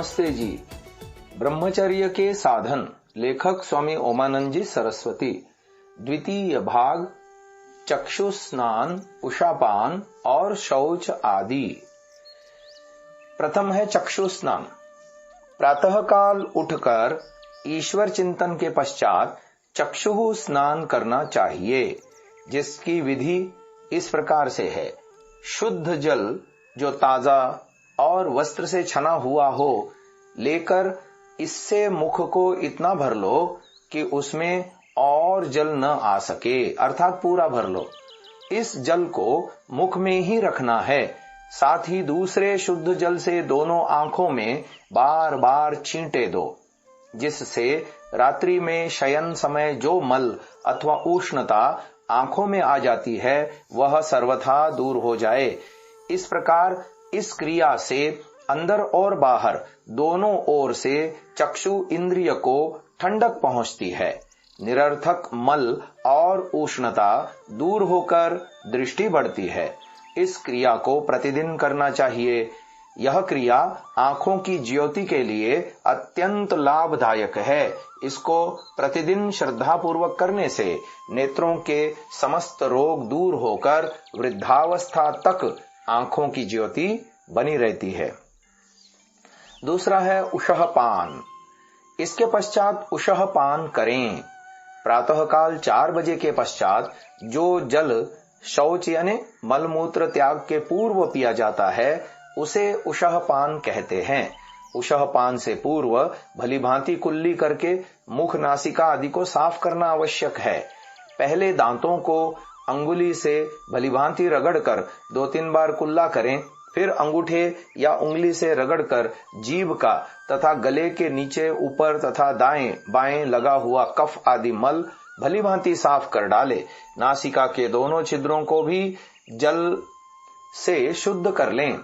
नमस्ते जी। ब्रह्मचर्य के साधन, लेखक स्वामी ओमानंद जी सरस्वती। द्वितीय भाग, चक्षु स्नान, उषापान और शौच आदि। प्रथम है चक्षु स्नान। प्रातःकाल उठकर ईश्वर चिंतन के पश्चात चक्षु स्नान करना चाहिए, जिसकी विधि इस प्रकार से है। शुद्ध जल जो ताजा और वस्त्र से छना हुआ हो लेकर इससे मुख को इतना भर लो कि उसमें और जल न आ सके, अर्थात पूरा भर लो। इस जल को मुख में ही रखना है। साथ ही दूसरे शुद्ध जल से दोनों आंखों में बार बार छींटे दो, जिससे रात्रि में शयन समय जो मल अथवा उष्णता आंखों में आ जाती है वह सर्वथा दूर हो जाए। इस प्रकार इस क्रिया से अंदर और बाहर दोनों ओर से चक्षु इंद्रिय को ठंडक पहुंचती है। निरर्थक मल और उष्णता दूर होकर दृष्टि बढ़ती है। इस क्रिया को प्रतिदिन करना चाहिए। यह क्रिया आंखों की ज्योति के लिए अत्यंत लाभदायक है। इसको प्रतिदिन श्रद्धापूर्वक करने से नेत्रों के समस्त रोग दूर होकर वृद्धावस्था तक आंखों की ज्योति बनी रहती है। दूसरा है उषःपान। इसके पश्चात उषःपान करें। प्रातःकाल 4 बजे के पश्चात जो जल शौच यानी मलमूत्र त्याग के पूर्व पिया जाता है उसे उषःपान कहते हैं। उषःपान से पूर्व भली भांति कुल्ली करके मुख, नासिका आदि को साफ करना आवश्यक है। पहले दांतों को अंगुली से भली भांति रगड़कर 2-3 बार कुल्ला करें। फिर अंगूठे या उंगली से रगड़कर जीभ का तथा गले के नीचे, ऊपर तथा दाएं बाएं लगा हुआ कफ आदि मल भली भांति साफ कर डाले। नासिका के दोनों छिद्रों को भी जल से शुद्ध कर लें।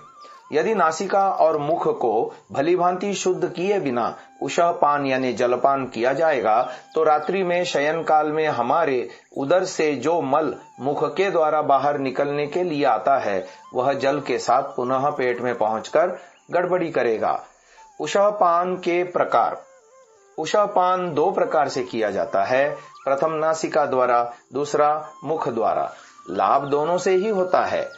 यदि नासिका और मुख को भली भांति शुद्ध किए बिना उषःपान यानी जलपान किया जाएगा तो रात्रि में शयन काल में हमारे उदर से जो मल मुख के द्वारा बाहर निकलने के लिए आता है वह जल के साथ पुनः पेट में पहुंचकर गड़बड़ी करेगा। उषःपान के प्रकार। उषःपान 2 प्रकार से किया जाता है। प्रथम नासिका द्वारा, दूसरा मुख द्वारा। लाभ दोनों से ही होता है।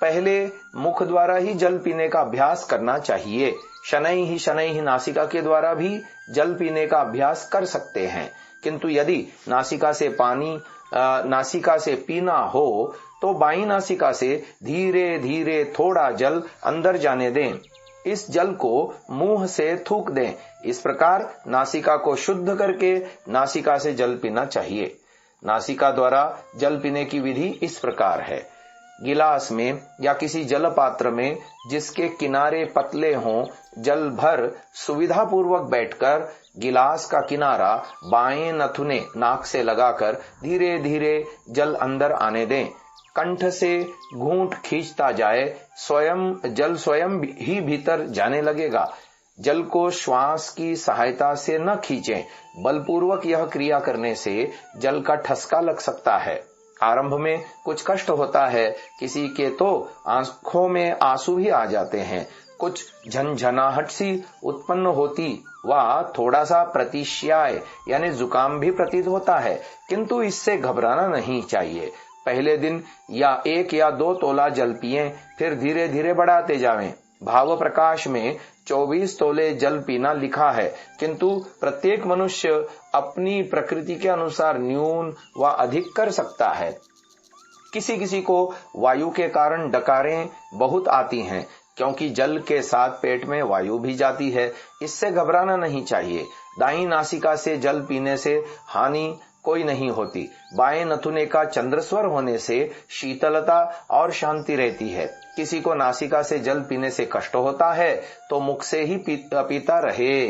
पहले मुख द्वारा ही जल पीने का अभ्यास करना चाहिए। शनैः ही नासिका के द्वारा भी जल पीने का अभ्यास कर सकते हैं, किंतु यदि नासिका से पीना हो तो बाईं नासिका से धीरे धीरे थोड़ा जल अंदर जाने दें। इस जल को मुंह से थूक दें। इस प्रकार नासिका को शुद्ध करके नासिका से जल पीना चाहिए। नासिका द्वारा जल पीने की विधि इस प्रकार है। गिलास में या किसी जल पात्र में जिसके किनारे पतले हों, जल भर सुविधा पूर्वक बैठकर गिलास का किनारा बाएं नथुने नाक से लगाकर धीरे धीरे जल अंदर आने दें। कंठ से घूंट खींचता जाए, जल स्वयं ही भीतर जाने लगेगा। जल को श्वास की सहायता से न खींचें। बलपूर्वक यह क्रिया करने से जल का ठसका लग सकता है। आरंभ में कुछ कष्ट होता है। किसी के तो आंखों में आंसू भी आ जाते हैं। कुछ झनझनाहट सी उत्पन्न होती व थोड़ा सा प्रतिश्याय यानी जुकाम भी प्रतीत होता है, किंतु इससे घबराना नहीं चाहिए। पहले दिन या 1 या 2 तोला जल पिएं, फिर धीरे धीरे बढ़ाते जावें। भाव प्रकाश में 24 तोले जल पीना लिखा है, किंतु प्रत्येक मनुष्य अपनी प्रकृति के अनुसार न्यून व अधिक कर सकता है। किसी किसी को वायु के कारण डकारें बहुत आती हैं, क्योंकि जल के साथ पेट में वायु भी जाती है। इससे घबराना नहीं चाहिए। दाईं नासिका से जल पीने से हानि कोई नहीं होती। बाएं नथुने का चंद्रस्वर होने से शीतलता और शांति रहती है। किसी को नासिका से जल पीने से कष्ट होता है तो मुख से ही पीता रहे।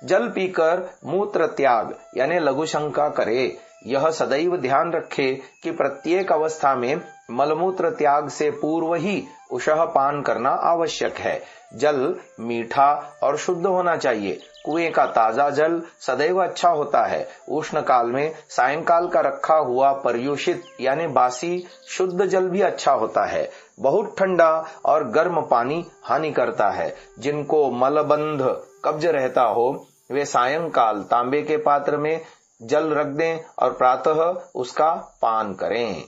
जल पीकर मूत्र त्याग यानी लघुशंका करे। यह सदैव ध्यान रखे कि प्रत्येक अवस्था में मलमूत्र त्याग से पूर्व ही उषः पान करना आवश्यक है। जल मीठा और शुद्ध होना चाहिए। कुएं का ताजा जल सदैव अच्छा होता है। उष्ण काल में सायंकाल का रखा हुआ पर्युषित यानी बासी शुद्ध जल भी अच्छा होता है। बहुत ठंडा और गर्म पानी हानि करता है। जिनको मलबंध कब्ज रहता हो वे सायंकाल तांबे के पात्र में जल रख दें और प्रातः उसका पान करें।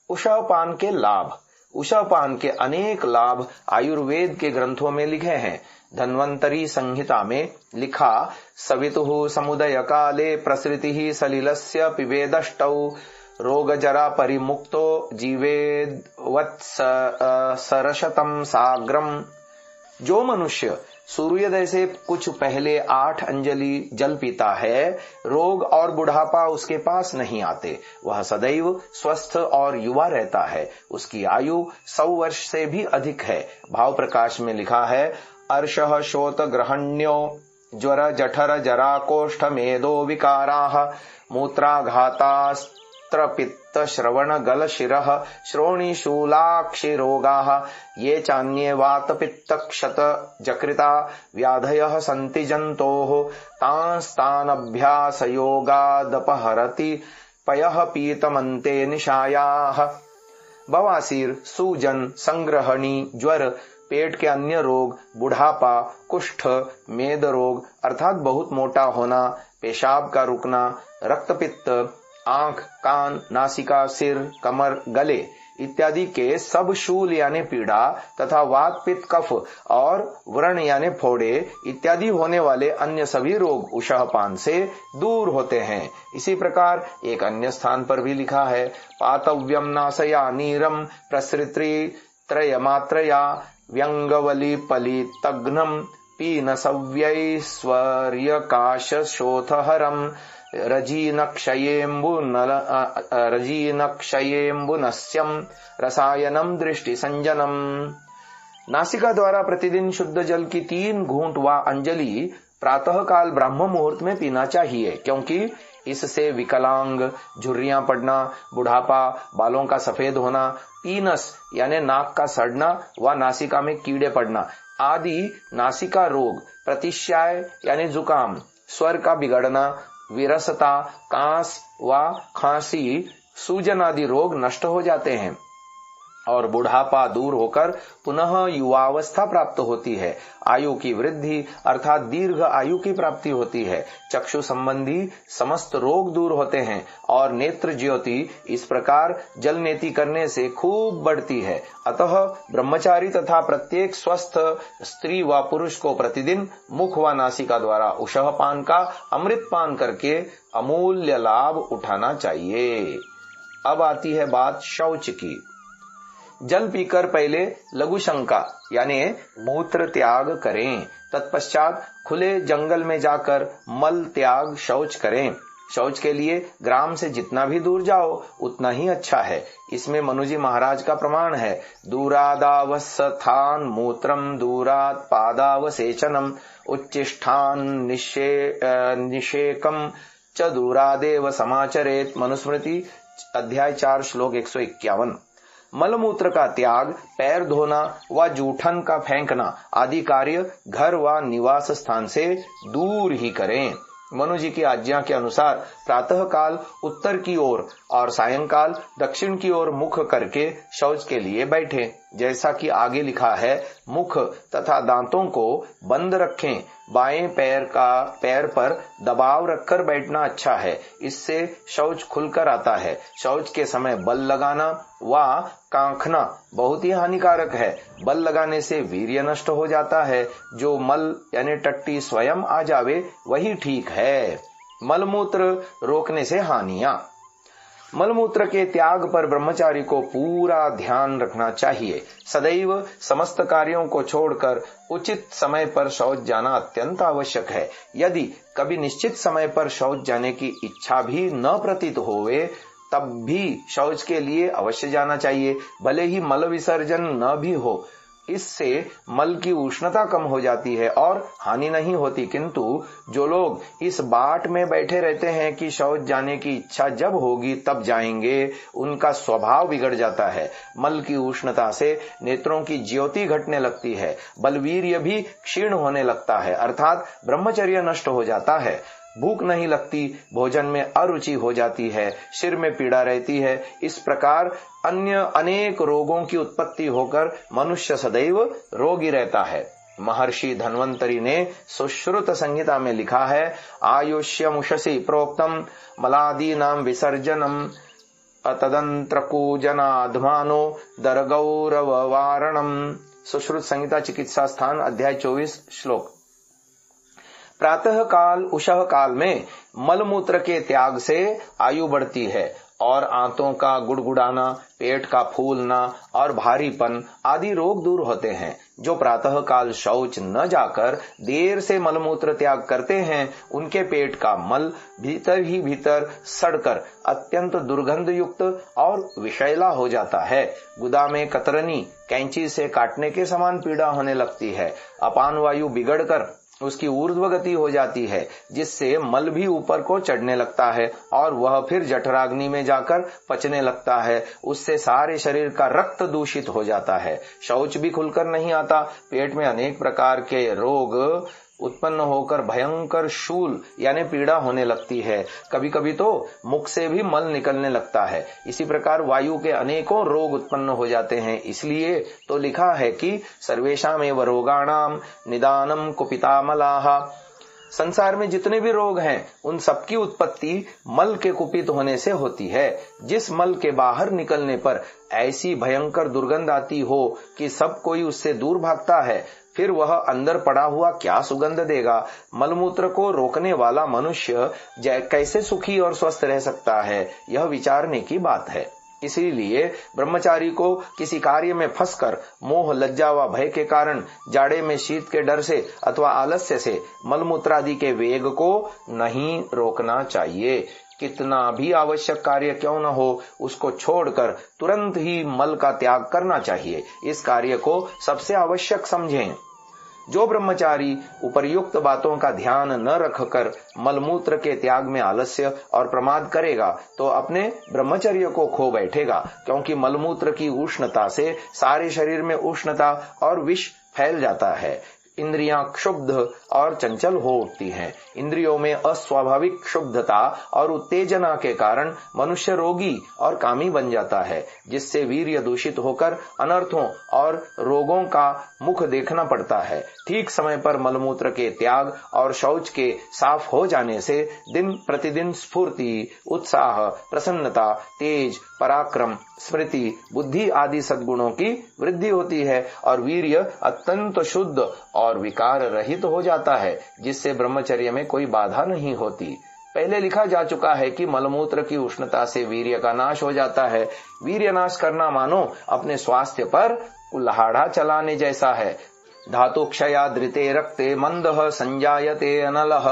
उषः पान के लाभ। उषः पान के अनेक लाभ आयुर्वेद के ग्रंथों में लिखे हैं। धन्वंतरी संहिता में लिखा, सवितुः समुदय काले प्रसृतिः सलिलस्य पिबेदष्टौ रोग जरा परिमुक्तो जीवेद वत्स सरशतम साग्रम। जो मनुष्य सूर्योदय से कुछ पहले 8 अंजलि जल पीता है, रोग और बुढ़ापा उसके पास नहीं आते। वह सदैव स्वस्थ और युवा रहता है। उसकी आयु 100 वर्ष से भी अधिक है। भाव प्रकाश में लिखा है, अर्षः शोत ग्रहण्यो ज्वर जठर जरा कोष्ठ मेदो विकाराः मूत्राघातास्त्र पित्त श्रवण गल शिरः श्रोणि शूलाक्षि रोगाः ये चान्ये वात पित्त क्षत जकृता व्याधयः सन्ति जन्तोः तांस्तानभ्यास योगादपहरति पयः पीतमन्ते निशायाः। बवासीर, सूजन, संग्रहणी, ज्वर, पेट के अन्य रोग, बुढ़ापा, कुष्ठ, मेद रोग अर्थात बहुत मोटा होना, पेशाब का रुकना, रक्तपित्त, आंख, कान, नासिका, सिर, कमर, गले इत्यादि के सब शूल यानी पीड़ा तथा वात पित्त कफ और व्रण यानी फोड़े इत्यादि होने वाले अन्य सभी रोग उषः पान से दूर होते हैं। इसी प्रकार एक अन्य स्थान पर भी लिखा है, पातव्यम नासया नीरम प्रसृत्री त्रयमात्रया व्यंगवली पलितघ्नम पीनसव्यैश्वर्यकाशशोथहरम रजीनक्षयेम्बुनस्यम रसायनम दृष्टि संजनम। नासिका द्वारा प्रतिदिन शुद्ध जल की 3 घूंट व अंजलि प्रातः काल ब्रह्म मुहूर्त में पीना चाहिए, क्योंकि इससे विकलांग, झुर्रियां पड़ना, बुढ़ापा, बालों का सफेद होना, पीनस यानी नाक का सड़ना व नासिका में कीड़े पड़ना आदि नासिका रोग, प्रतिश्याय यानी जुकाम, स्वर का बिगड़ना, विरसता, कांस व खांसी, सूजन आदि रोग नष्ट हो जाते हैं और बुढ़ापा दूर होकर पुनः युवावस्था प्राप्त होती है। आयु की वृद्धि अर्थात दीर्घ आयु की प्राप्ति होती है। चक्षु संबंधी समस्त रोग दूर होते हैं और नेत्र ज्योति इस प्रकार जल नेति करने से खूब बढ़ती है। अतः ब्रह्मचारी तथा प्रत्येक स्वस्थ स्त्री व पुरुष को प्रतिदिन मुख व नासिका द्वारा उषः पान का अमृत पान करके अमूल्य लाभ उठाना चाहिए। अब आती है बात शौच की। जल पीकर पहले लघु शंका यानी मूत्र त्याग करें। तत्पश्चात खुले जंगल में जाकर मल त्याग शौच करें। शौच के लिए ग्राम से जितना भी दूर जाओ उतना ही अच्छा है। इसमें मनुजी महाराज का प्रमाण है, दूरादावस्थान मूत्रम दूरात पादावसेचनम उच्चिष्ठान निषेकम च दूरादेव समाचरेत। मनुस्मृति अध्याय 4 श्लोक 151। मलमूत्र का त्याग, पैर धोना व जूठन का फेंकना आदि कार्य घर व निवास स्थान से दूर ही करें। मनु जी की आज्ञा के अनुसार प्रातः काल उत्तर की ओर और सायंकाल दक्षिण की ओर मुख करके शौच के लिए बैठें। जैसा कि आगे लिखा है, मुख तथा दांतों को बंद रखें। बाएं पैर पर दबाव रखकर बैठना अच्छा है, इससे शौच खुलकर आता है। शौच के समय बल लगाना व कांखना बहुत ही हानिकारक है। बल लगाने से वीर्य नष्ट हो जाता है। जो मल यानी टट्टी स्वयं आ जावे वही ठीक है। मलमूत्र रोकने से हानियां। मलमूत्र के त्याग पर ब्रह्मचारी को पूरा ध्यान रखना चाहिए। सदैव समस्त कार्यों को छोड़कर उचित समय पर शौच जाना अत्यंत आवश्यक है। यदि कभी निश्चित समय पर शौच जाने की इच्छा भी न प्रतीत होवे तब भी शौच के लिए अवश्य जाना चाहिए। भले ही मल विसर्जन न भी हो इससे मल की उष्णता कम हो जाती है और हानि नहीं होती, किंतु जो लोग इस बाट में बैठे रहते हैं कि शौच जाने की इच्छा जब होगी तब जाएंगे, उनका स्वभाव बिगड़ जाता है। मल की उष्णता से नेत्रों की ज्योति घटने लगती है, बलवीर्य भी क्षीण होने लगता है, अर्थात ब्रह्मचर्य नष्ट हो जाता है। भूख नहीं लगती, भोजन में अरुचि हो जाती है, सिर में पीड़ा रहती है। इस प्रकार अन्य अनेक रोगों की उत्पत्ति होकर मनुष्य सदैव रोगी रहता है। महर्षि धन्वंतरी ने सुश्रुत संहिता में लिखा है, आयुष्यमुषसि प्रोक्तम मलादीनां विसर्जनम अतदंत्रकूजनाध्मानो दरगौरव वारणम। सुश्रुत संहिता चिकित्सा स्थान अध्याय 24 श्लोक। प्रातः काल उषः काल में मलमूत्र के त्याग से आयु बढ़ती है और आंतों का गुड़गुड़ाना, पेट का फूलना और भारीपन आदि रोग दूर होते हैं। जो प्रातः काल शौच न जाकर देर से मलमूत्र त्याग करते हैं, उनके पेट का मल भीतर ही भीतर सड़कर अत्यंत दुर्गंध युक्त और विषैला हो जाता है। गुदा में कतरनी कैंची से काटने के समान पीड़ा होने लगती है। अपान वायु बिगड़कर उसकी ऊर्ध्व गति हो जाती है, जिससे मल भी ऊपर को चढ़ने लगता है और वह फिर जठराग्नि में जाकर पचने लगता है। उससे सारे शरीर का रक्त दूषित हो जाता है। शौच भी खुलकर नहीं आता। पेट में अनेक प्रकार के रोग उत्पन्न होकर भयंकर शूल यानी पीड़ा होने लगती है। कभी कभी तो मुख से भी मल निकलने लगता है। इसी प्रकार वायु के अनेकों रोग उत्पन्न हो जाते हैं। इसलिए तो लिखा है कि सर्वेषामेव रोगाणाम निदानम कुपितामलाः। संसार में जितने भी रोग हैं, उन सबकी उत्पत्ति मल के कुपित होने से होती है। जिस मल के बाहर निकलने पर ऐसी भयंकर दुर्गंध आती हो कि सब कोई उससे दूर भागता है, फिर वह अंदर पड़ा हुआ क्या सुगंध देगा। मलमूत्र को रोकने वाला मनुष्य कैसे सुखी और स्वस्थ रह सकता है, यह विचारने की बात है। इसीलिए ब्रह्मचारी को किसी कार्य में फंसकर मोह, लज्जा व भय के कारण, जाड़े में शीत के डर से अथवा आलस्य से मलमूत्रादि के वेग को नहीं रोकना चाहिए। कितना भी आवश्यक कार्य क्यों न हो, उसको छोड़कर तुरंत ही मल का त्याग करना चाहिए। इस कार्य को सबसे आवश्यक समझें। जो ब्रह्मचारी उपर्युक्त बातों का ध्यान न रखकर मलमूत्र के त्याग में आलस्य और प्रमाद करेगा, तो अपने ब्रह्मचर्य को खो बैठेगा, क्योंकि मलमूत्र की उष्णता से सारे शरीर में उष्णता और विष फैल जाता है। इंद्रियां क्षुब्ध और चंचल हो उठती हैं। इंद्रियों में अस्वाभाविक क्षुब्धता और उत्तेजना के कारण मनुष्य रोगी और कामी बन जाता है, जिससे वीर्य दूषित होकर अनर्थों और रोगों का मुख देखना पड़ता है। ठीक समय पर मलमूत्र के त्याग और शौच के साफ हो जाने से दिन प्रतिदिन स्फूर्ति, उत्साह, प्रसन्नता, तेज, पराक्रम, स्मृति, बुद्धि आदि सद्गुणों की वृद्धि होती है और वीर्य अत्यंत शुद्ध और विकार रहित हो जाता है, जिससे ब्रह्मचर्य में कोई बाधा नहीं होती। पहले लिखा जा चुका है कि मलमूत्र की उष्णता से वीर्य का नाश हो जाता है। वीर्य नाश करना मानो अपने स्वास्थ्य पर कुल्हाड़ा चलाने जैसा है। धातु क्षया धृते रक्ते मंदः संजायते अनलः।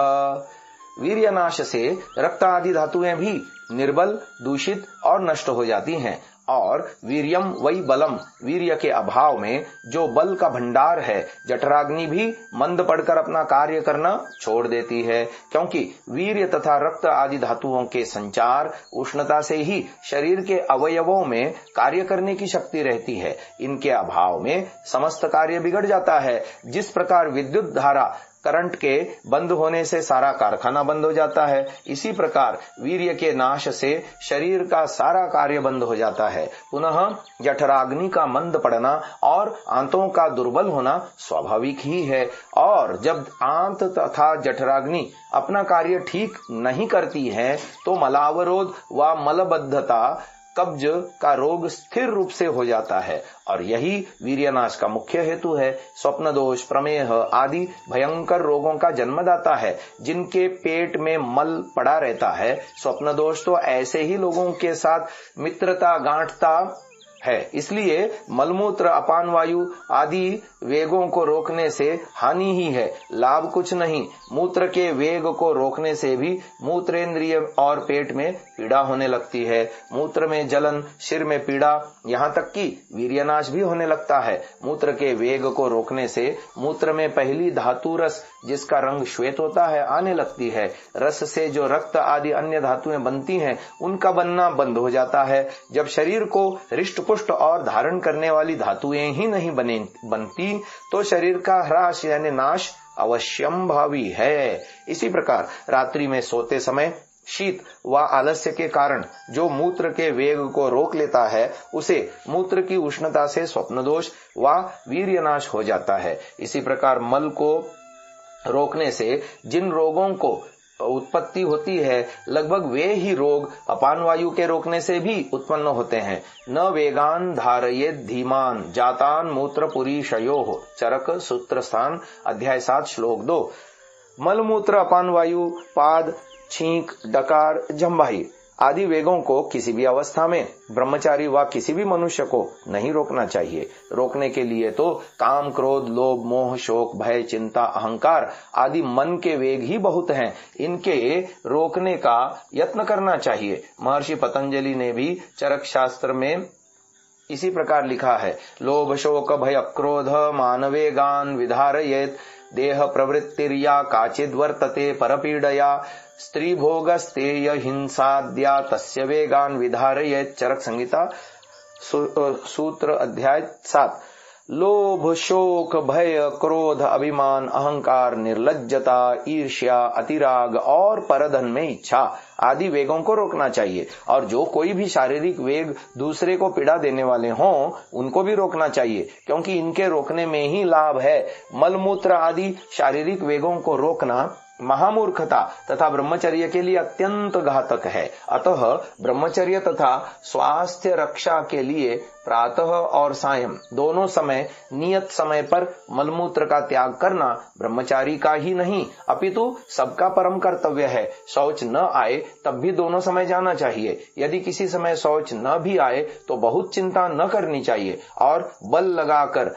वीर्य नाश से रक्त आदि धातुएं भी निर्बल, दूषित और नष्ट हो जाती हैं और वीर्यम वही बलम, वीर्य के अभाव में जो बल का भंडार है, जठराग्नि भी मंद पड़कर अपना कार्य करना छोड़ देती है, क्योंकि वीर्य तथा रक्त आदि धातुओं के संचार उष्णता से ही शरीर के अवयवों में कार्य करने की शक्ति रहती है। इनके अभाव में समस्त कार्य बिगड़ जाता है। जिस प्रकार विद्युत धारा करंट के बंद होने से सारा कारखाना बंद हो जाता है, इसी प्रकार वीर्य के नाश से शरीर का सारा कार्य बंद हो जाता है। पुनः जठराग्नि का मंद पड़ना और आंतों का दुर्बल होना स्वाभाविक ही है। और जब आंत तथा जठराग्नि अपना कार्य ठीक नहीं करती है, तो मलावरोध व मलबद्धता, कब्ज का रोग स्थिर रूप से हो जाता है और यही वीर्यनाश का मुख्य हेतु है। स्वप्न दोष, प्रमेह आदि भयंकर रोगों का जन्मदाता है। जिनके पेट में मल पड़ा रहता है, स्वप्न दोष तो ऐसे ही लोगों के साथ मित्रता गांठता है। इसलिए मलमूत्र अपान वायु आदि वेगों को रोकने से हानि ही है, लाभ कुछ नहीं। मूत्र के वेग को रोकने से भी मूत्रेंद्रिय और पेट में पीड़ा होने लगती है। मूत्र में जलन, सिर में पीड़ा, यहाँ तक कि वीर्यनाश भी होने लगता है। मूत्र के वेग को रोकने से मूत्र में पहली धातु रस, जिसका रंग श्वेत होता है, आने लगती है। रस से जो रक्त आदि अन्य धातुएं बनती हैं, उनका बनना बंद हो जाता है। जब शरीर को हृष्ट पुष्ट और धारण करने वाली धातुएं ही नहीं बनती तो शरीर का ह्रास यानी नाश अवश्यम भावी है। इसी प्रकार रात्रि में सोते समय शीत व आलस्य के कारण जो मूत्र के वेग को रोक लेता है, उसे मूत्र की उष्णता से स्वप्न दोष व वीर्यनाश हो जाता है। इसी प्रकार मल को रोकने से जिन रोगों को उत्पत्ति होती है, लगभग वे ही रोग अपान वायु के रोकने से भी उत्पन्न होते हैं। न वेगान धारयेत धीमान जातान मूत्र पुरीशयोः चरक सूत्र स्थान अध्याय 7 श्लोक 2। मल मूत्र अपान वायु, पाद, छींक, डकार, जम्भाई आदि वेगों को किसी भी अवस्था में ब्रह्मचारी व किसी भी मनुष्य को नहीं रोकना चाहिए। रोकने के लिए तो काम, क्रोध, लोभ, मोह, शोक, भय, चिंता, अहंकार आदि मन के वेग ही बहुत हैं। इनके रोकने का यत्न करना चाहिए। महर्षि पतंजलि ने भी चरक शास्त्र में इसी प्रकार लिखा है। लोभ, शोक, भय, क्रोध मानवेगान विधारयेत देह प्रवृत्तिर्या काचिद वर्तते परपीडया स्त्री भोगस्तेय हिंसाद्या तस्य वेगान विधारयेत चरक संहिता सूत्र अध्याय 7। लोभ, शोक, भय, क्रोध, अभिमान, अहंकार, निर्लज्जता, ईर्ष्या, अतिराग और परधन में इच्छा आदि वेगों को रोकना चाहिए। और जो कोई भी शारीरिक वेग दूसरे को पीड़ा देने वाले हों, उनको भी रोकना चाहिए, क्योंकि इनके रोकने में ही लाभ है। मलमूत्र आदि शारीरिक वेगों को रोकना महामूर्खता तथा ब्रह्मचर्य के लिए अत्यंत घातक है। अतः ब्रह्मचर्य तथा स्वास्थ्य रक्षा के लिए प्रातः और सायं दोनों समय नियत समय पर मलमूत्र का त्याग करना ब्रह्मचारी का ही नहीं अपितु सबका परम कर्तव्य है। शौच न आए तब भी दोनों समय जाना चाहिए। यदि किसी समय शौच न भी आए तो बहुत चिंता न करनी चाहिए और बल लगाकर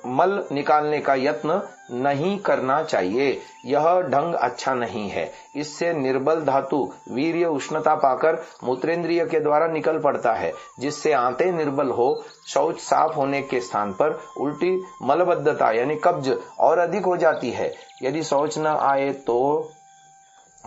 मल निकालने का यत्न नहीं करना चाहिए। यह ढंग अच्छा नहीं है। इससे निर्बल धातु वीर्य उष्णता पाकर मूत्रेंद्रिय के द्वारा निकल पड़ता है, जिससे आंतें निर्बल हो शौच साफ होने के स्थान पर उल्टी मलबद्धता यानी कब्ज और अधिक हो जाती है। यदि शौच न आए तो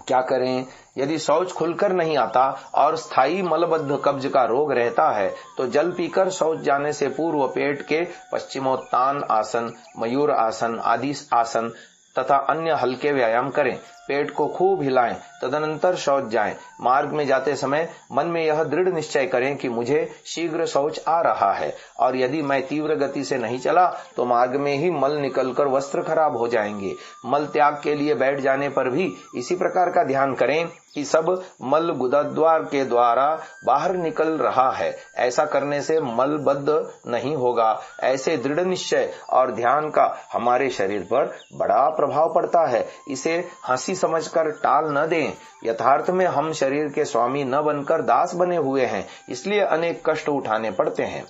क्या करें? यदि शौच खुलकर नहीं आता और स्थायी मलबद्ध कब्ज का रोग रहता है तो जल पीकर शौच जाने से पूर्व पेट के पश्चिमोत्तान आसन, मयूर आसन आदि आसन तथा अन्य हल्के व्यायाम करें। पेट को खूब हिलाएं, तदनंतर शौच जाएं। मार्ग में जाते समय मन में यह दृढ़ निश्चय करें कि मुझे शीघ्र शौच आ रहा है, और यदि मैं तीव्र गति से नहीं चला तो मार्ग में ही मल निकलकर वस्त्र खराब हो जाएंगे। मल त्याग के लिए बैठ जाने पर भी इसी प्रकार का ध्यान करें कि सब मल गुदाद्वार के द्वारा बाहर निकल रहा है। ऐसा करने से मलबद्ध नहीं होगा। ऐसे दृढ़ निश्चय और ध्यान का हमारे शरीर पर बड़ा प्रभाव पड़ता है। इसे हंसी समझकर टाल न दें। यथार्थ में हम शरीर के स्वामी न बनकर दास बने हुए हैं, इसलिए अनेक कष्ट उठाने पड़ते हैं।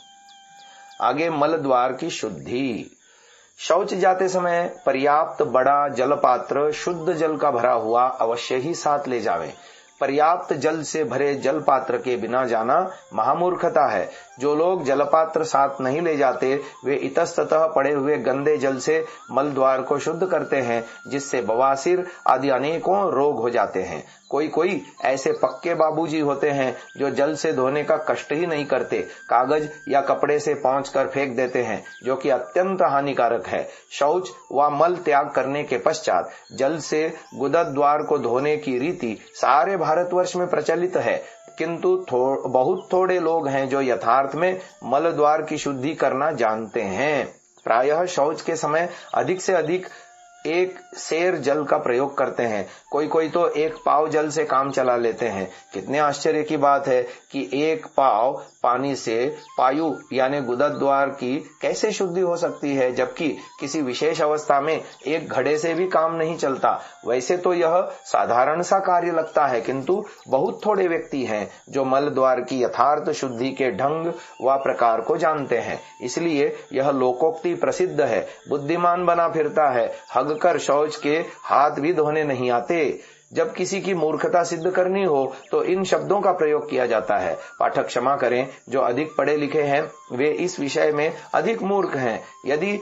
आगे मल द्वार की शुद्धि। शौच जाते समय पर्याप्त बड़ा जलपात्र शुद्ध जल का भरा हुआ अवश्य ही साथ ले जावें। पर्याप्त जल से भरे जल पात्र के बिना जाना महामूर्खता है। जो लोग जलपात्र साथ नहीं ले जाते वे इतस्ततः पड़े हुए गंदे जल से मल द्वार को शुद्ध करते हैं, जिससे बवासीर आदि अनेकों रोग हो जाते हैं। कोई कोई ऐसे पक्के बाबूजी होते हैं जो जल से धोने का कष्ट ही नहीं करते, कागज या कपड़े से पोंछकर फेंक देते हैं, जो कि अत्यंत हानिकारक है। शौच व मल त्याग करने के पश्चात जल से गुदद्वार को धोने की रीति सारे भारतवर्ष में प्रचलित है, किंतु बहुत थोड़े लोग हैं जो यथार्थ में मल द्वार की शुद्धि करना जानते हैं। प्रायः शौच के समय अधिक से अधिक एक सेर जल का प्रयोग करते हैं, कोई कोई तो एक पाव जल से काम चला लेते हैं। कितने आश्चर्य की बात है कि एक पाव पानी से पायु यानी गुदद्वार की कैसे शुद्धि हो सकती है, जबकि किसी विशेष अवस्था में एक घड़े से भी काम नहीं चलता। वैसे तो यह साधारण सा कार्य लगता है, किंतु बहुत थोड़े व्यक्ति हैं जो मल द्वार की यथार्थ शुद्धि के ढंग व प्रकार को जानते हैं। इसलिए यह लोकोक्ति प्रसिद्ध है। बुद्धिमान बना फिरता है, हग कर शौच के हाथ भी धोने नहीं आते। जब किसी की मूर्खता सिद्ध करनी हो तो इन शब्दों का प्रयोग किया जाता है। पाठक क्षमा करें, जो अधिक पढ़े लिखे हैं वे इस विषय में अधिक मूर्ख हैं। यदि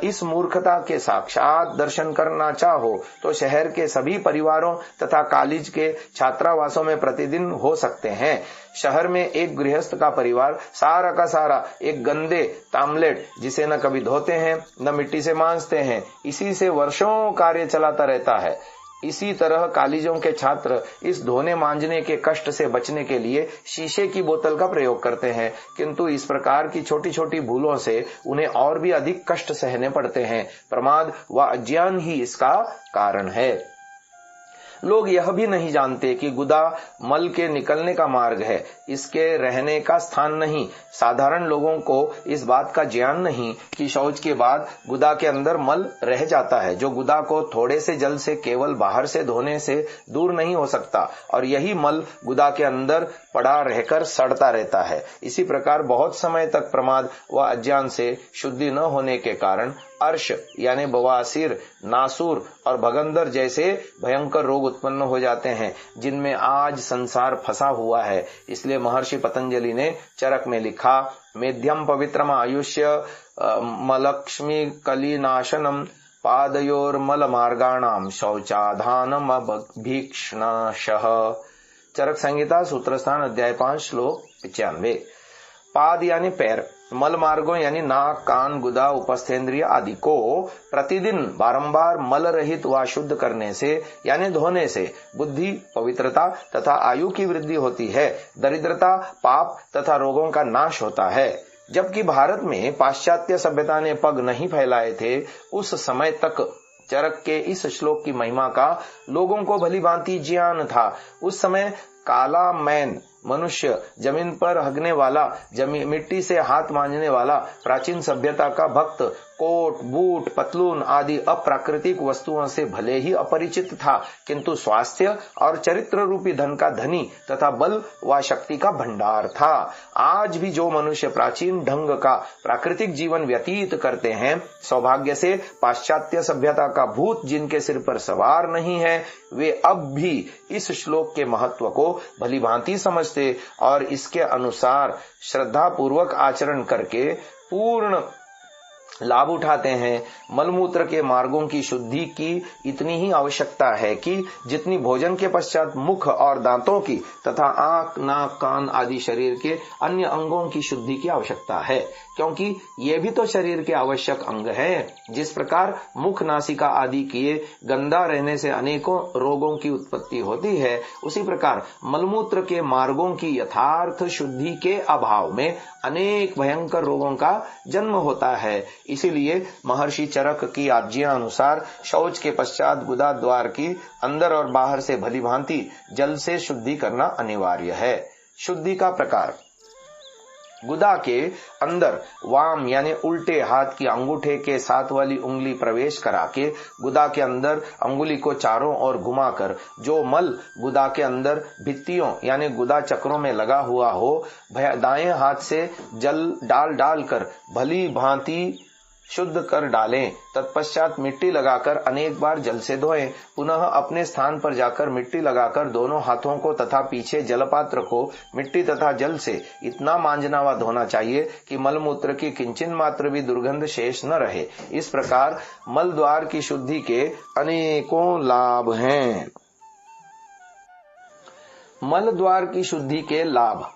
इस मूर्खता के साक्षात दर्शन करना चाहो तो शहर के सभी परिवारों तथा कॉलेज के छात्रावासों में प्रतिदिन हो सकते हैं। शहर में एक गृहस्थ का परिवार सारा का सारा एक गंदे तामलेट, जिसे न कभी धोते हैं न मिट्टी से मांजते हैं, इसी से वर्षों कार्य चलाता रहता है। इसी तरह कॉलेजों के छात्र इस धोने मांजने के कष्ट से बचने के लिए शीशे की बोतल का प्रयोग करते हैं, किंतु इस प्रकार की छोटी छोटी भूलों से उन्हें और भी अधिक कष्ट सहने पड़ते हैं। प्रमाद व अज्ञान ही इसका कारण है। लोग यह भी नहीं जानते कि गुदा मल के निकलने का मार्ग है, इसके रहने का स्थान नहीं। साधारण लोगों को इस बात का ज्ञान नहीं कि शौच के बाद गुदा के अंदर मल रह जाता है, जो गुदा को थोड़े से जल से केवल बाहर से धोने से दूर नहीं हो सकता, और यही मल गुदा के अंदर पड़ा रहकर सड़ता रहता है। इसी प्रकार बहुत समय तक प्रमाद व अज्ञान से शुद्धि न होने के कारण अर्श यानी बवासीर, नासूर और भगंदर जैसे भयंकर रोग उत्पन्न हो जाते हैं, जिनमें आज संसार फंसा हुआ है। इसलिए महर्षि पतंजलि ने चरक में लिखा, मेध्यम पवित्रम आयुष्य मलक्ष्मी कलिनाशनम पादयोर्मल मार्गाणाम शौचाधानम अभीक्ष्णशः। चरक संहिता सूत्रस्थान अध्याय 5 श्लोक 95। पाद यानी पैर, मल मार्गों यानी नाक, कान, गुदा, उपस्थेंद्रिय आदि को प्रतिदिन बारंबार मल रहित व शुद्ध करने से यानी धोने से बुद्धि, पवित्रता तथा आयु की वृद्धि होती है, दरिद्रता, पाप तथा रोगों का नाश होता है। जबकि भारत में पाश्चात्य सभ्यता ने पग नहीं फैलाए थे, उस समय तक चरक के इस श्लोक की महिमा का लोगों को भली भांति ज्ञान था। उस समय काला मैन मनुष्य, जमीन पर हगने वाला, मिट्टी से हाथ मांजने वाला, प्राचीन सभ्यता का भक्त, कोट, बूट, पतलून आदि अप्राकृतिक वस्तुओं से भले ही अपरिचित था, किंतु स्वास्थ्य और चरित्र रूपी धन का धनी तथा बल व शक्ति का भंडार था। आज भी जो मनुष्य प्राचीन ढंग का प्राकृतिक जीवन व्यतीत करते हैं, सौभाग्य से पाश्चात्य सभ्यता का भूत जिनके सिर पर सवार नहीं है, वे अब भी इस श्लोक के महत्व को भली भांति समझते और इसके अनुसार श्रद्धा पूर्वक आचरण करके पूर्ण लाभ उठाते हैं। मलमूत्र के मार्गों की शुद्धि की इतनी ही आवश्यकता है कि जितनी भोजन के पश्चात मुख और दांतों की तथा आंख, नाक, कान आदि शरीर के अन्य अंगों की शुद्धि की आवश्यकता है, क्योंकि ये भी तो शरीर के आवश्यक अंग है। जिस प्रकार मुख, नासिका आदि किए गंदा रहने से अनेकों रोगों की उत्पत्ति होती है, उसी प्रकार मलमूत्र के मार्गों की यथार्थ शुद्धि के अभाव में अनेक भयंकर रोगों का जन्म होता है। इसीलिए महर्षि चरक की आज्ञा अनुसार शौच के पश्चात गुदा द्वार की अंदर और बाहर से भली भांति जल से शुद्धि करना अनिवार्य है। शुद्धि का प्रकार, गुदा के अंदर वाम यानी उल्टे हाथ की अंगूठे के साथ वाली उंगली प्रवेश करा के गुदा के अंदर अंगुली को चारों ओर घुमाकर जो मल गुदा के अंदर भित्तियों यानी गुदा चक्रों में लगा हुआ हो, दाएं हाथ से जल डाल कर भली भांति शुद्ध कर डालें। तत्पश्चात मिट्टी लगाकर अनेक बार जल से धोएं। पुनः अपने स्थान पर जाकर मिट्टी लगाकर दोनों हाथों को तथा पीछे जलपात्र को मिट्टी तथा जल से इतना मांजना व धोना चाहिए कि मलमूत्र की किंचन मात्र भी दुर्गंध शेष न रहे। इस प्रकार मल द्वार की शुद्धि के अनेकों लाभ हैं। मल द्वार की शुद्धि के लाभ।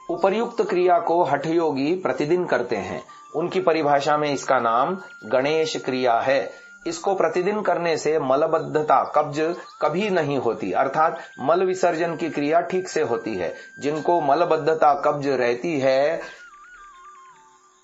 उपर्युक्त क्रिया को हठयोगी प्रतिदिन करते हैं। उनकी परिभाषा में इसका नाम गणेश क्रिया है। इसको प्रतिदिन करने से मलबद्धता, कब्ज कभी नहीं होती, अर्थात मल विसर्जन की क्रिया ठीक से होती है। जिनको मलबद्धता, कब्ज रहती है,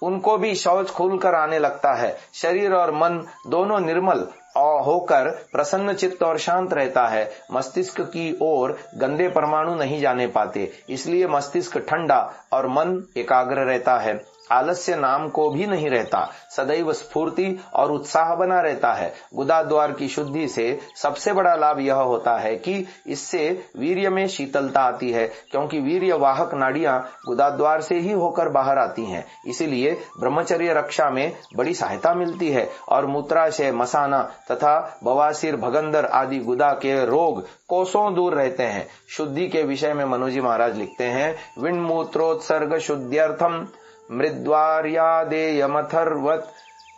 उनको भी शौच खुलकर आने लगता है। शरीर और मन दोनों निर्मल होकर प्रसन्न चित्त और शांत रहता है। मस्तिष्क की ओर गंदे परमाणु नहीं जाने पाते, इसलिए मस्तिष्क ठंडा और मन एकाग्र रहता है। आलस्य नाम को भी नहीं रहता, सदैव स्फूर्ति और उत्साह बना रहता है। गुदा द्वार की शुद्धि से सबसे बड़ा लाभ यह होता है कि इससे वीर्य में शीतलता आती है, क्योंकि वीर्य वाहक नाड़ियां गुदा द्वार से ही होकर बाहर आती हैं। इसीलिए ब्रह्मचर्य रक्षा में बड़ी सहायता मिलती है और मूत्राशय, मसाना तथा बवासीर, भगंदर आदि गुदा के रोग कोसों दूर रहते हैं। शुद्धि के विषय में मनोजी महाराज लिखते हैं, विण्मूत्रोत्सर्ग शुद्ध्यर्थम मृद्वार्यादेयमथर्वत्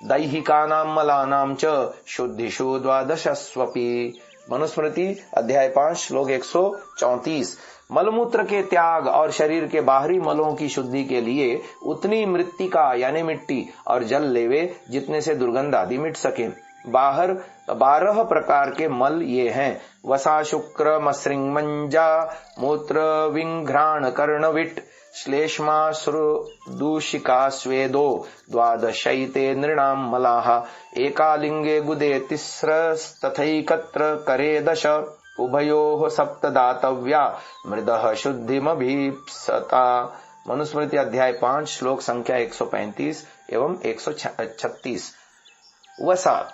दैहिकानां मलानां च शुद्धिषु द्वादशस्वपि। मनुस्मृति अध्याय 5 श्लोक 134। मलमूत्र के त्याग और शरीर के बाहरी मलों की शुद्धि के लिए उतनी मृत्तिका यानी मिट्टी और जल लेवे जितने से दुर्गंध आदि मिट सके। बाहर 12 प्रकार के मल ये हैं, वसा, शुक्र, मसृंग, मंजा, मूत्र, विंघ्राण, कर्णविट, श्लेष्माश्रुदूषिका, स्वेदो, द्वादशैते नृणाम मलाः, एकालिंगे गुदे तिस्रस्तथैकत्र करे दश, उभयोः सप्तदातव्या, मृदः शुद्धिमभीप्सता। मनुस्मृति अध्याय 5 श्लोक संख्या 135 एवं 136। वसा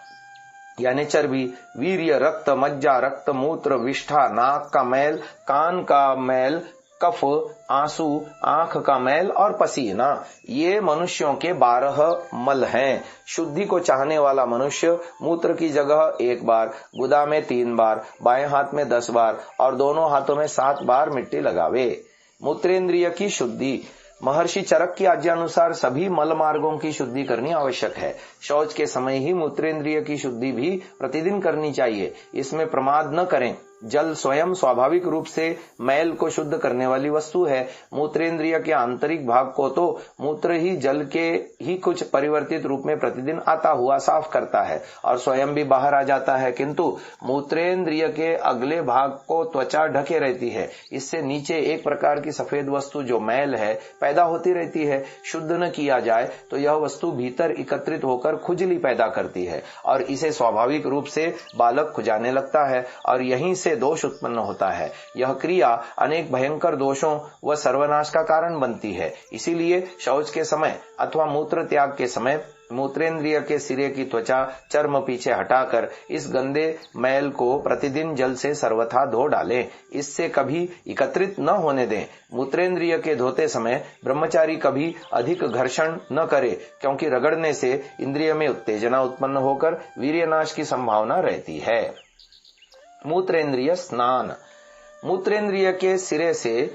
यानी चर्बी, वीर्य, रक्त, मज्जा, रक्त, मूत्र, विष्ठा, नाक का मैल, कान का मैल, कफ, आंसू, आंख का मैल और पसीना, ये मनुष्यों के 12 मल हैं। शुद्धि को चाहने वाला मनुष्य मूत्र की जगह 1 बार, गुदा में 3 बार, बाएं हाथ में 10 बार और दोनों हाथों में 7 बार मिट्टी लगावे। मूत्रेंद्रिय की शुद्धि। महर्षि चरक की आज्ञानुसार सभी मल मार्गों की शुद्धि करनी आवश्यक है। शौच के समय ही मूत्रेंद्रिय की शुद्धि भी प्रतिदिन करनी चाहिए। इसमें प्रमाद न करें। जल स्वयं स्वाभाविक रूप से मैल को शुद्ध करने वाली वस्तु है। मूत्रेंद्रिय के आंतरिक भाग को तो मूत्र ही जल के ही कुछ परिवर्तित रूप में प्रतिदिन आता हुआ साफ करता है और स्वयं भी बाहर आ जाता है, किंतु मूत्रेंद्रिय के अगले भाग को त्वचा ढके रहती है। इससे नीचे एक प्रकार की सफेद वस्तु जो मैल है पैदा होती रहती है। शुद्ध न किया जाए तो यह वस्तु भीतर एकत्रित होकर खुजली पैदा करती है और इसे स्वाभाविक रूप से बालक खुजाने लगता है और यहीं से दोष उत्पन्न होता है। यह क्रिया अनेक भयंकर दोषों व सर्वनाश का कारण बनती है। इसीलिए शौच के समय अथवा मूत्र त्याग के समय मूत्रेंद्रिय के सिरे की त्वचा, चर्म पीछे हटाकर इस गंदे मैल को प्रतिदिन जल से सर्वथा धो डालें। इससे कभी एकत्रित न होने दें। मूत्रेंद्रिय के धोते समय ब्रह्मचारी कभी अधिक घर्षण न करे, क्योंकि रगड़ने से इंद्रिय में उत्तेजना उत्पन्न होकर वीर्यनाश की संभावना रहती है। मूत्रेंद्रिय स्नान। मूत्रेंद्रिय के सिरे से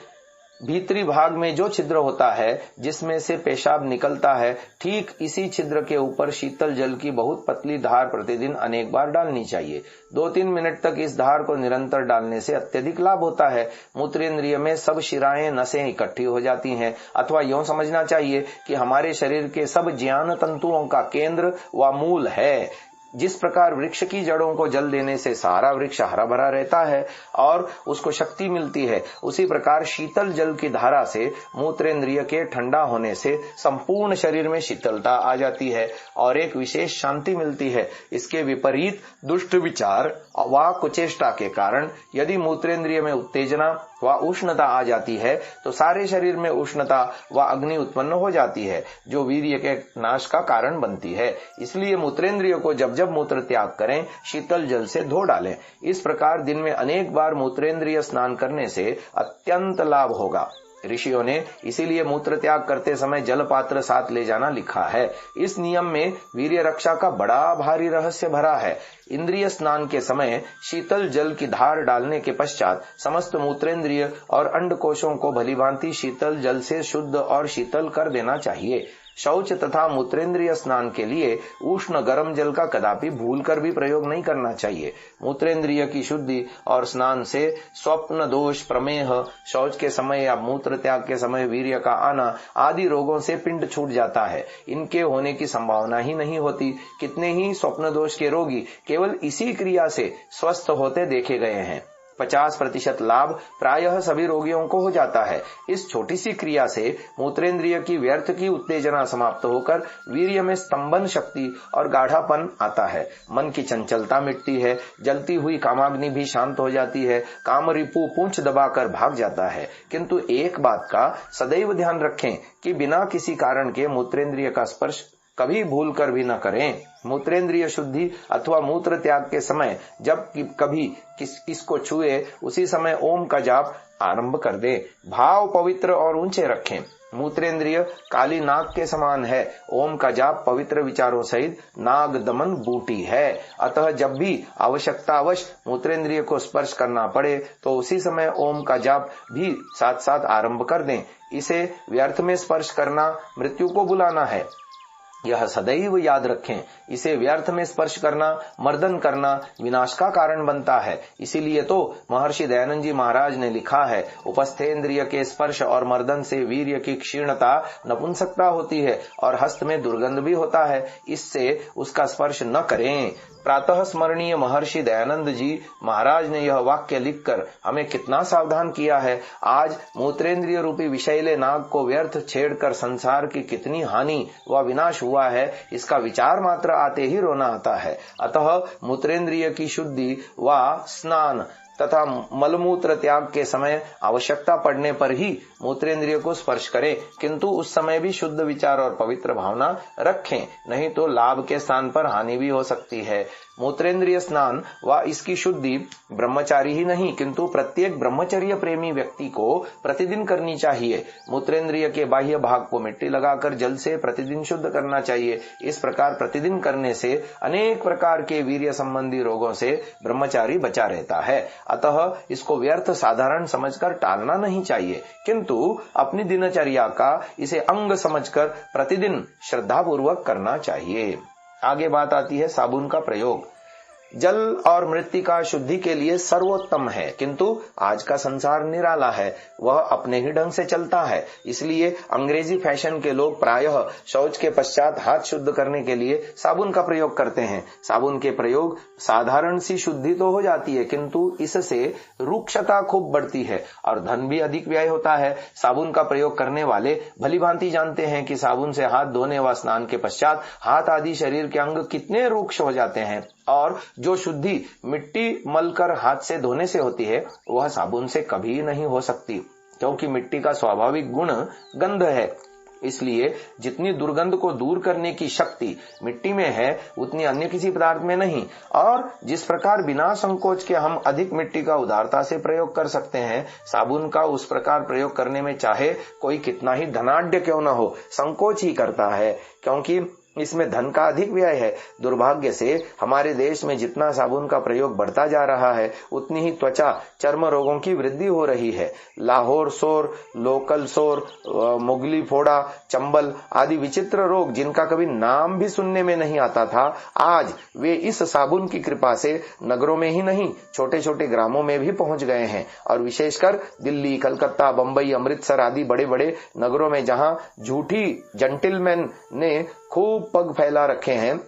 भीतरी भाग में जो छिद्र होता है जिसमें से पेशाब निकलता है, ठीक इसी छिद्र के ऊपर शीतल जल की बहुत पतली धार प्रतिदिन अनेक बार डालनी चाहिए। 2-3 मिनट तक इस धार को निरंतर डालने से अत्यधिक लाभ होता है। मूत्रेंद्रिय में सब शिराएं, नसें इकट्ठी हो जाती हैं, अथवा यूं समझना चाहिए कि हमारे शरीर के सब ज्ञान तंतुओं का केंद्र व मूल है। जिस प्रकार वृक्ष की जड़ों को जल देने से सारा वृक्ष हरा भरा रहता है और उसको शक्ति मिलती है, उसी प्रकार शीतल जल की धारा से मूत्रेंद्रिय के ठंडा होने से संपूर्ण शरीर में शीतलता आ जाती है और एक विशेष शांति मिलती है। इसके विपरीत दुष्ट विचार व कुचेष्टा के कारण यदि मूत्रेंद्रिय में उत्तेजना व उष्णता आ जाती है तो सारे शरीर में उष्णता व अग्नि उत्पन्न हो जाती है, जो वीर्य के नाश का कारण बनती है। इसलिए मूत्रेंद्रिय को जब जब मूत्र त्याग करें, शीतल जल से धो डालें। इस प्रकार दिन में अनेक बार मूत्रेंद्रिय स्नान करने से अत्यंत लाभ होगा। ऋषियों ने इसीलिए मूत्र त्याग करते समय जल पात्र साथ ले जाना लिखा है। इस नियम में वीर्य रक्षा का बड़ा भारी रहस्य भरा है। इंद्रिय स्नान के समय शीतल जल की धार डालने के पश्चात समस्त मूत्रेंद्रिय और अंडकोशों को भलीभांति शीतल जल से शुद्ध और शीतल कर देना चाहिए। शौच तथा मूत्रेंद्रिय स्नान के लिए उष्ण गर्म जल का कदापि भूलकर भी प्रयोग नहीं करना चाहिए। मूत्रेंद्रिय की शुद्धि और स्नान से स्वप्न दोष, प्रमेह, शौच के समय या मूत्र त्याग के समय वीर्य का आना आदि रोगों से पिंड छूट जाता है। इनके होने की संभावना ही नहीं होती। कितने ही स्वप्न दोष के रोगी केवल इसी क्रिया से स्वस्थ होते देखे गए हैं। 50% लाभ प्रायः सभी रोगियों को हो जाता है। इस छोटी सी क्रिया से मूत्रेंद्रिय की व्यर्थ की उत्तेजना समाप्त होकर वीर्य में स्तंभन शक्ति और गाढ़ापन आता है। मन की चंचलता मिटती है, जलती हुई कामाग्नि भी शांत हो जाती है, कामरिपु पूंछ दबाकर भाग जाता है। किंतु एक बात का सदैव ध्यान रखें कि बिना किसी कारण के मूत्रेंद्रिय का स्पर्श कभी भूल कर भी न करें। मूत्रेंद्रिय शुद्धि अथवा मूत्र त्याग के समय जब कभी इसको छुए उसी समय ओम का जाप आरंभ कर दे। भाव पवित्र और ऊंचे रखें। मूत्रेंद्रिय काली नाग के समान है। ओम का जाप पवित्र विचारों सहित नाग दमन बूटी है। अतः जब भी आवश्यकतावश मूत्रेंद्रिय को स्पर्श करना पड़े तो उसी समय ओम का जाप भी साथ साथ आरंभ कर दें। इसे व्यर्थ में स्पर्श करना मृत्यु को बुलाना है, यह सदैव याद रखें। इसे व्यर्थ में स्पर्श करना, मर्दन करना विनाश का कारण बनता है। इसीलिए तो महर्षि दयानंद जी महाराज ने लिखा है, उपस्थेंद्रिय के स्पर्श और मर्दन से वीर्य की क्षीणता, नपुंसकता होती है और हस्त में दुर्गंध भी होता है। इससे उसका स्पर्श न करें। प्रातः स्मरणीय महर्षि दयानंद जी महाराज ने यह वाक्य लिखकर हमें कितना सावधान किया है। आज मूत्रेंद्रिय रूपी विषैले नाग को व्यर्थ छेड़कर संसार की कितनी हानि व विनाश हुआ है, इसका विचार मात्र आते ही रोना आता है। अतः मूत्रेंद्रिय की शुद्धि व स्नान तथा मलमूत्र त्याग के समय आवश्यकता पड़ने पर ही मूत्रेंद्रिय को स्पर्श करें, किंतु उस समय भी शुद्ध विचार और पवित्र भावना रखें, नहीं तो लाभ के स्थान पर हानि भी हो सकती है। मूत्रेंद्रिय स्नान व इसकी शुद्धि ब्रह्मचारी ही नहीं किंतु प्रत्येक ब्रह्मचर्य प्रेमी व्यक्ति को प्रतिदिन करनी चाहिए। मूत्रेंद्रिय के बाह्य भाग को मिट्टी लगाकर जल से प्रतिदिन शुद्ध करना चाहिए। इस प्रकार प्रतिदिन करने से अनेक प्रकार के वीर्य संबंधी रोगों से ब्रह्मचारी बचा रहता है। अतः इसको व्यर्थ साधारण समझकर टालना नहीं चाहिए, किंतु अपनी दिनचर्या का इसे अंग समझकर प्रतिदिन श्रद्धापूर्वक करना चाहिए। आगे बात आती है साबुन का प्रयोग। जल और मृत्तिका शुद्धि के लिए सर्वोत्तम है, किंतु आज का संसार निराला है, वह अपने ही ढंग से चलता है। इसलिए अंग्रेजी फैशन के लोग प्रायः शौच के पश्चात हाथ शुद्ध करने के लिए साबुन का प्रयोग करते हैं। साबुन के प्रयोग साधारण सी शुद्धि तो हो जाती है, किंतु इससे रूक्षता खूब बढ़ती है और धन भी अधिक व्यय होता है। साबुन का प्रयोग करने वाले भली भांति जानते हैं कि साबुन से हाथ धोने व स्नान के पश्चात हाथ आदि शरीर के अंग कितने रूक्ष हो जाते हैं, और जो शुद्धि मिट्टी मलकर हाथ से धोने से होती है वह साबुन से कभी नहीं हो सकती, क्योंकि मिट्टी का स्वाभाविक गुण गंध है। इसलिए जितनी दुर्गंध को दूर करने की शक्ति मिट्टी में है उतनी अन्य किसी पदार्थ में नहीं। और जिस प्रकार बिना संकोच के हम अधिक मिट्टी का उदारता से प्रयोग कर सकते हैं, साबुन का उस प्रकार प्रयोग करने में चाहे कोई कितना ही धनाढ्य क्यों न हो, संकोच ही करता है, क्योंकि इसमें धन का अधिक व्यय है। दुर्भाग्य से हमारे देश में जितना साबुन का प्रयोग बढ़ता जा रहा है उतनी ही त्वचा चर्म रोगों की वृद्धि हो रही है। लाहौर सोर, लोकल सोर, मुगली फोड़ा, चंबल आदि विचित्र रोग जिनका कभी नाम भी सुनने में नहीं आता था, आज वे इस साबुन की कृपा से नगरों में ही नहीं छोटे छोटे ग्रामों में भी पहुंच गए हैं। और विशेषकर दिल्ली, कलकत्ता, बंबई, अमृतसर आदि बड़े बड़े नगरों में जहां झूठी जेंटिलमैन ने खूब पग फैला रखे हैं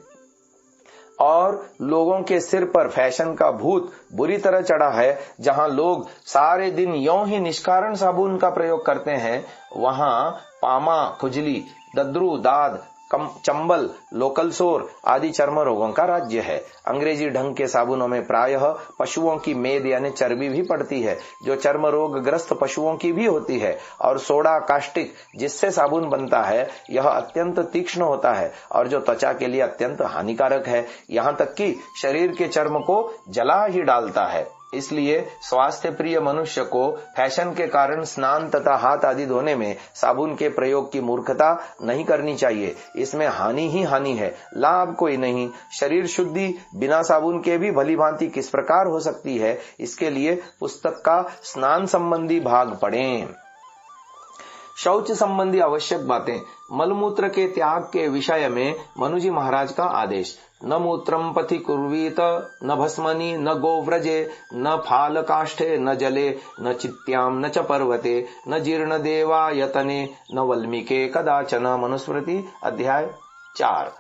और लोगों के सिर पर फैशन का भूत बुरी तरह चढ़ा है, जहां लोग सारे दिन यों ही निष्कारण साबुन का प्रयोग करते हैं, वहां पामा, खुजली, दद्रू, दाद, चंबल, लोकल सोर आदि चर्म रोगों का राज्य है। अंग्रेजी ढंग के साबुनों में प्रायः पशुओं की मेद यानी चर्बी भी पड़ती है, जो चर्म रोग ग्रस्त पशुओं की भी होती है। और सोडा कास्टिक जिससे साबुन बनता है यह अत्यंत तीक्ष्ण होता है और जो त्वचा के लिए अत्यंत हानिकारक है, यहाँ तक कि शरीर के चर्म को जला ही डालता है। इसलिए स्वास्थ्य प्रिय मनुष्य को फैशन के कारण स्नान तथा हाथ आदि धोने में साबुन के प्रयोग की मूर्खता नहीं करनी चाहिए। इसमें हानि ही हानि है, लाभ कोई नहीं। शरीर शुद्धि बिना साबुन के भी भली भांति किस प्रकार हो सकती है, इसके लिए पुस्तक का स्नान संबंधी भाग पढ़ें। शौच संबंधी आवश्यक बातें। मलमूत्र के त्याग के विषय में मनुजी महाराज का आदेश। न मूत्रम पथि कुर्वीत, न भस्मनि, न गोव्रजे, न फाल काष्ठे, न जले, न चित्याम, न च पर्वते, न जीर्ण देवायतने, न वल्मीके कदाचन। मनुस्मृति अध्याय 4।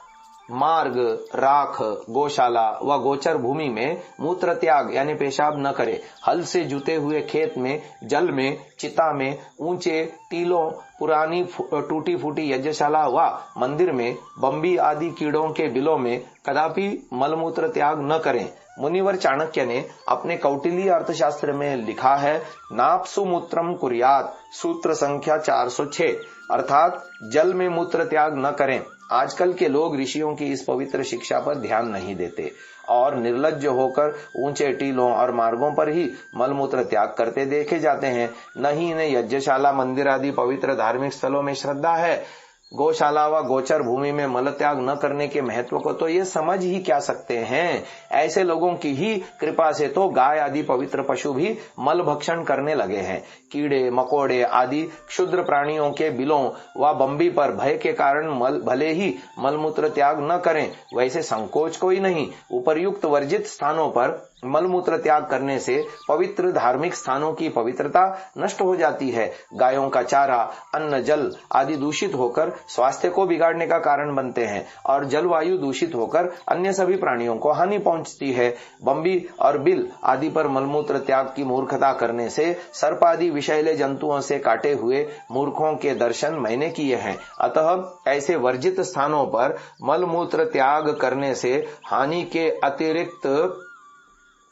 मार्ग, राख, गौशाला व गोचर भूमि में मूत्र त्याग यानी पेशाब न करे। हल से जुते हुए खेत में, जल में, चिता में, ऊंचे टीलों, पुरानी टूटी फूटी यज्ञशाला व मंदिर में, बम्बी आदि कीड़ों के बिलों में कदापि मलमूत्र त्याग न करें। मुनिवर चाणक्य ने अपने कौटिल्य अर्थशास्त्र में लिखा है, नाप्सु मूत्रम कुर्यात, सूत्र संख्या 406, अर्थात जल में मूत्र त्याग न करें। आजकल के लोग ऋषियों की इस पवित्र शिक्षा पर ध्यान नहीं देते और निर्लज्ज होकर ऊंचे टीलों और मार्गों पर ही मलमूत्र त्याग करते देखे जाते हैं। न ही इन्हें यज्ञशाला, मंदिर आदि पवित्र धार्मिक स्थलों में श्रद्धा है। गौशाला व गोचर भूमि में मल त्याग न करने के महत्व को तो ये समझ ही क्या सकते हैं। ऐसे लोगों की ही कृपा से तो गाय आदि पवित्र पशु भी मल भक्षण करने लगे हैं। कीड़े मकोड़े आदि क्षुद्र प्राणियों के बिलों व बम्बी पर भय के कारण भले ही मलमूत्र त्याग न करें, वैसे संकोच कोई नहीं। उपर्युक्त वर्जित स्थानों पर मलमूत्र त्याग करने से पवित्र धार्मिक स्थानों की पवित्रता नष्ट हो जाती है। गायों का चारा, अन्न, जल आदि दूषित होकर स्वास्थ्य को बिगाड़ने का कारण बनते हैं और जलवायु दूषित होकर अन्य सभी प्राणियों को हानि पहुंचती है। बम्बी और बिल आदि पर मलमूत्र त्याग की मूर्खता करने से सर्प आदि विषैले जंतुओं से काटे हुए मूर्खों के दर्शन मैंने किए हैं। अतः ऐसे वर्जित स्थानों पर मलमूत्र त्याग करने से हानि के अतिरिक्त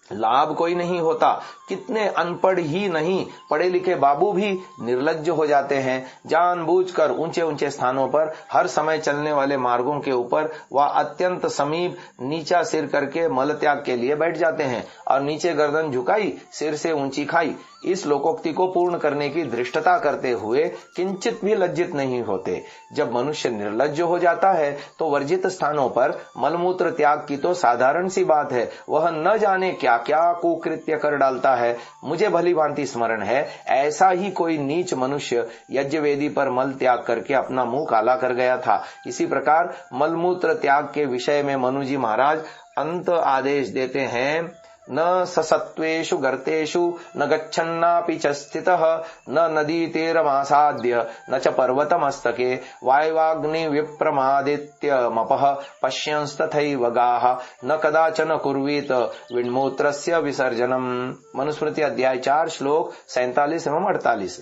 लाभ कोई नहीं होता। कितने अनपढ़ ही नहीं, पढ़े लिखे बाबू भी निर्लज्ज हो जाते हैं। जानबूझकर ऊंचे ऊंचे स्थानों पर, हर समय चलने वाले मार्गों के ऊपर व अत्यंत समीप नीचा सिर करके मल त्याग के लिए बैठ जाते हैं और नीचे गर्दन झुकाई, सिर से ऊंची खाई, इस लोकोक्ति को पूर्ण करने की धृष्टता करते हुए किंचित भी लज्जित नहीं होते। जब मनुष्य निर्लज्ज हो जाता है तो वर्जित स्थानों पर मलमूत्र त्याग की तो साधारण सी बात है, वह न जाने क्या क्या कुकृत्य कर डालता है। मुझे भली भांति स्मरण है, ऐसा ही कोई नीच मनुष्य यज्ञ वेदी पर मल त्याग करके अपना मुंह काला कर गया था। इसी प्रकार मलमूत्र त्याग के विषय में मनुजी महाराज अंत आदेश देते हैं, न ससत्वेषु गर्तेषु न गच्छन्नापि च स्थितः, न नदीतीरमासाद्य न च पर्वतमस्तके, वायवाग्नि विप्रमादित्यमपः पश्यंस्तथैव गाः, न कदाचन कुर्वीत विण्मूत्रस्य विसर्जनम्। मनुस्मृति अध्याय 4 श्लोक 47 एवं 48।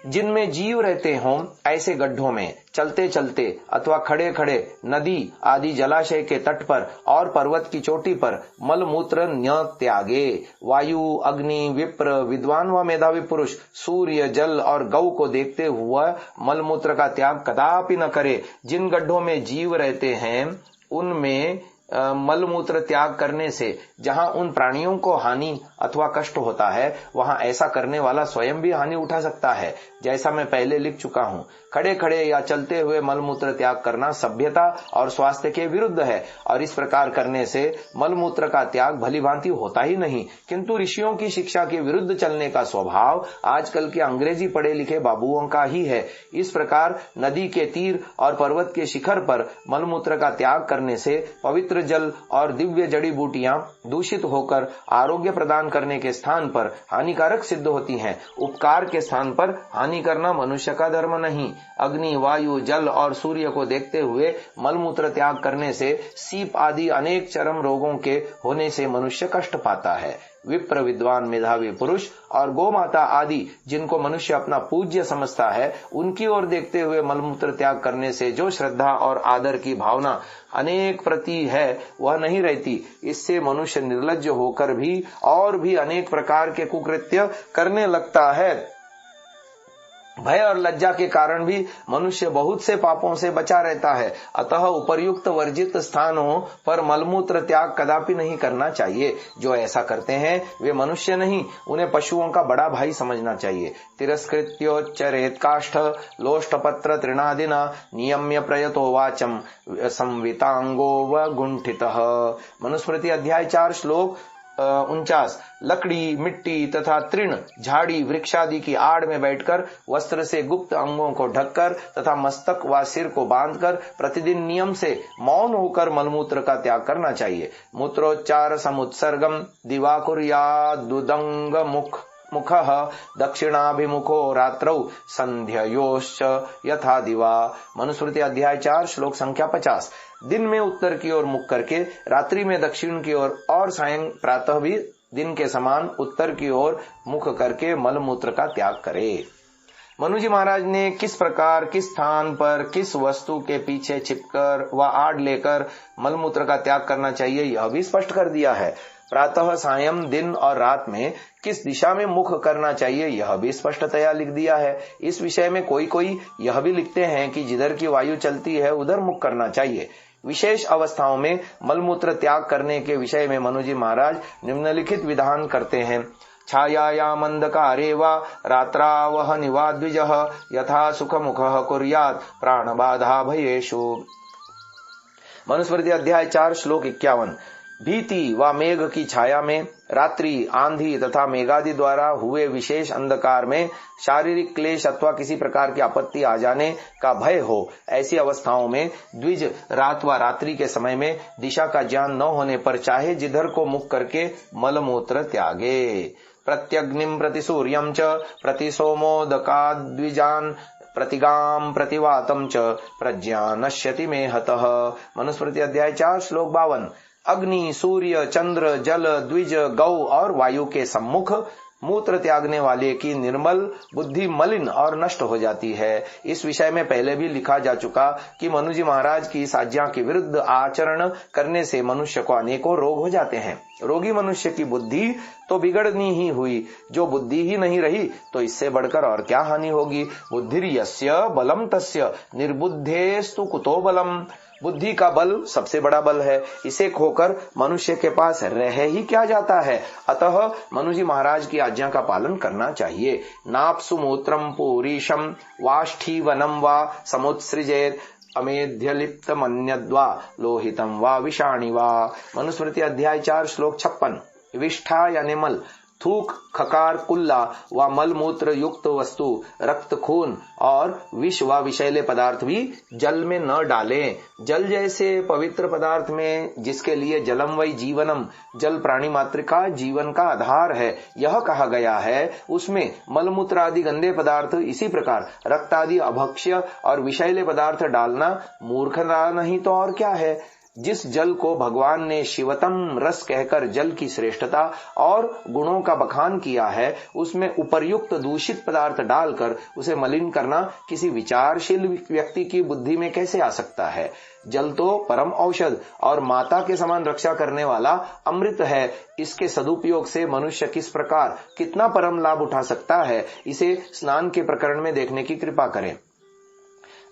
जिनमें जीव रहते हों ऐसे गड्ढों में चलते चलते अथवा खड़े खड़े नदी आदि जलाशय के तट पर और पर्वत की चोटी पर मलमूत्र न त्यागे। वायु, अग्नि, विप्र, विद्वान व मेधावी पुरुष, सूर्य, जल और गौ को देखते हुए मलमूत्र का त्याग कदापि न करे। जिन गड्ढों में जीव रहते हैं उनमें मलमूत्र त्याग करने से जहां उन प्राणियों को हानि अथवा कष्ट होता है, वहां ऐसा करने वाला स्वयं भी हानि उठा सकता है। जैसा मैं पहले लिख चुका हूं, खड़े खड़े या चलते हुए मलमूत्र त्याग करना सभ्यता और स्वास्थ्य के विरुद्ध है और इस प्रकार करने से मलमूत्र का त्याग भली भांति होता ही नहीं। किंतु ऋषियों की शिक्षा के विरुद्ध चलने का स्वभाव आजकल के अंग्रेजी पढ़े लिखे बाबुओं का ही है। इस प्रकार नदी के तीर और पर्वत के शिखर पर मलमूत्र का त्याग करने से पवित्र जल और दिव्य जड़ी बूटियां दूषित होकर आरोग्य प्रदान करने के स्थान पर हानिकारक सिद्ध होती हैं। उपकार के स्थान पर हानि करना मनुष्य का धर्म नहीं। अग्नि, वायु, जल और सूर्य को देखते हुए मलमूत्र त्याग करने से सीप आदि अनेक चरम रोगों के होने से मनुष्य कष्ट पाता है। विप्र, विद्वान, मेधावी पुरुष और गौ माता आदि जिनको मनुष्य अपना पूज्य समझता है, उनकी ओर देखते हुए मलमूत्र त्याग करने से जो श्रद्धा और आदर की भावना अनेक प्रति है वह नहीं रहती। इससे मनुष्य निर्लज्ज होकर भी और भी अनेक प्रकार के कुकृत्य करने लगता है। भय और लज्जा के कारण भी मनुष्य बहुत से पापों से बचा रहता है। अतः उपर्युक्त वर्जित स्थानों पर मलमूत्र त्याग कदापि नहीं करना चाहिए। जो ऐसा करते हैं वे मनुष्य नहीं, उन्हें पशुओं का बड़ा भाई समझना चाहिए। तिरस्कृत्योच्चरेत् काष्ठ लोष्टपत्र तृणादिना नियम्य प्रयतो वाचम संवितांगो व गुंठितः। मनुस्मृति अध्याय 4 श्लोक 49। लकड़ी, मिट्टी तथा तृण, झाड़ी, वृक्षादि की आड़ में बैठकर वस्त्र से गुप्त अंगों को ढककर तथा मस्तक व सिर को बांधकर प्रतिदिन नियम से मौन होकर मलमूत्र का त्याग करना चाहिए। मूत्रोच्चार समुत्सर्गम दिवाकुर्यादुदंग मुखः दक्षिणाभिमुखो रात्रौ संध्यायोश्च यथा दिवा। मनुस्मृति अध्याय 4 श्लोक संख्या 50। दिन में उत्तर की ओर मुख करके, रात्रि में दक्षिण की ओर और सायं प्रातः भी दिन के समान उत्तर की ओर मुख करके मलमूत्र का त्याग करे। मनु जी महाराज ने किस प्रकार, किस स्थान पर, किस वस्तु के पीछे छिपकर व आड़ लेकर मलमूत्र का त्याग करना चाहिए, यह भी स्पष्ट कर दिया है। प्रातः, सायं, दिन और रात में किस दिशा में मुख करना चाहिए, यह भी स्पष्टतया लिख दिया है। इस विषय में कोई यह भी लिखते हैं कि जिधर की वायु चलती है उधर मुख करना चाहिए। विशेष अवस्थाओं में मलमूत्र त्याग करने के विषय में मनु जी महाराज निम्नलिखित विधान करते हैं। छायायाम अंधकारे वा रात्रावहनि वा द्विजः यथा सुखमुखः कुर्यात् प्राणबाधा भयेषु। मनुस्मृति अध्याय 4 श्लोक 51। भीति व मेघ की छाया में, रात्रि, आंधी तथा मेघादि द्वारा हुए विशेष अंधकार में शारीरिक क्लेश अथवा किसी प्रकार की आपत्ति आ जाने का भय हो, ऐसी अवस्थाओं में द्विज रात व रात्रि के समय में दिशा का ज्ञान न होने पर चाहे जिधर को मुख करके मलमूत्र त्यागे। प्रत्यग्निम प्रति सूर्यम च प्रति सोमोदकाद्विजान प्रतिगाम प्रतिवातम च प्रज्ञा नश्यति में हतः। मनुस्मृति अध्याय 4 श्लोक 52। अग्नि, सूर्य, चंद्र, जल, द्विज, गौ और वायु के सम्मुख मूत्र त्यागने वाले की निर्मल बुद्धि मलिन और नष्ट हो जाती है। इस विषय में पहले भी लिखा जा चुका कि मनु जी महाराज की इस आज्ञा के विरुद्ध आचरण करने से मनुष्य को अनेकों रोग हो जाते हैं। रोगी मनुष्य की बुद्धि तो बिगड़नी ही हुई, जो बुद्धि ही नहीं रही तो इससे बढ़कर और क्या हानि होगी। बुद्धिर्यस्य बलम तस्य निर्बुद्धेस्तु कुतो बलम। बुद्धि का बल सबसे बड़ा बल है, इसे खोकर मनुष्य के पास रह ही क्या जाता है। अतः मनु जी महाराज की आज्ञा का पालन करना चाहिए। नाप्सु मूत्रम पूरीशम वाष्ठीवनम वा समुत्सृजेत अमेध्यलिप्त मन्यद्वा लोहितम वा विषाणी वा। मनुस्मृति अध्याय 4 श्लोक 56। विष्ठा यानी मल, थूक, खकार, कुल्ला व मलमूत्र युक्त वस्तु, रक्त, खून और विष व विषैले पदार्थ भी जल में न डालें। जल जैसे पवित्र पदार्थ में, जिसके लिए जलम वै जीवनम, जल प्राणी मात्र का जीवन का आधार है, यह कहा गया है, उसमें मलमूत्र आदि गंदे पदार्थ, इसी प्रकार रक्त आदि अभक्ष्य और विषैले पदार्थ डालना मूर्खता नहीं तो और क्या है। जिस जल को भगवान ने शिवतम रस कहकर जल की श्रेष्ठता और गुणों का बखान किया है, उसमें उपर्युक्त दूषित पदार्थ डालकर उसे मलिन करना किसी विचारशील व्यक्ति की बुद्धि में कैसे आ सकता है। जल तो परम औषध और माता के समान रक्षा करने वाला अमृत है। इसके सदुपयोग से मनुष्य किस प्रकार कितना परम लाभ उठा सकता है, इसे स्नान के प्रकरण में देखने की कृपा करें।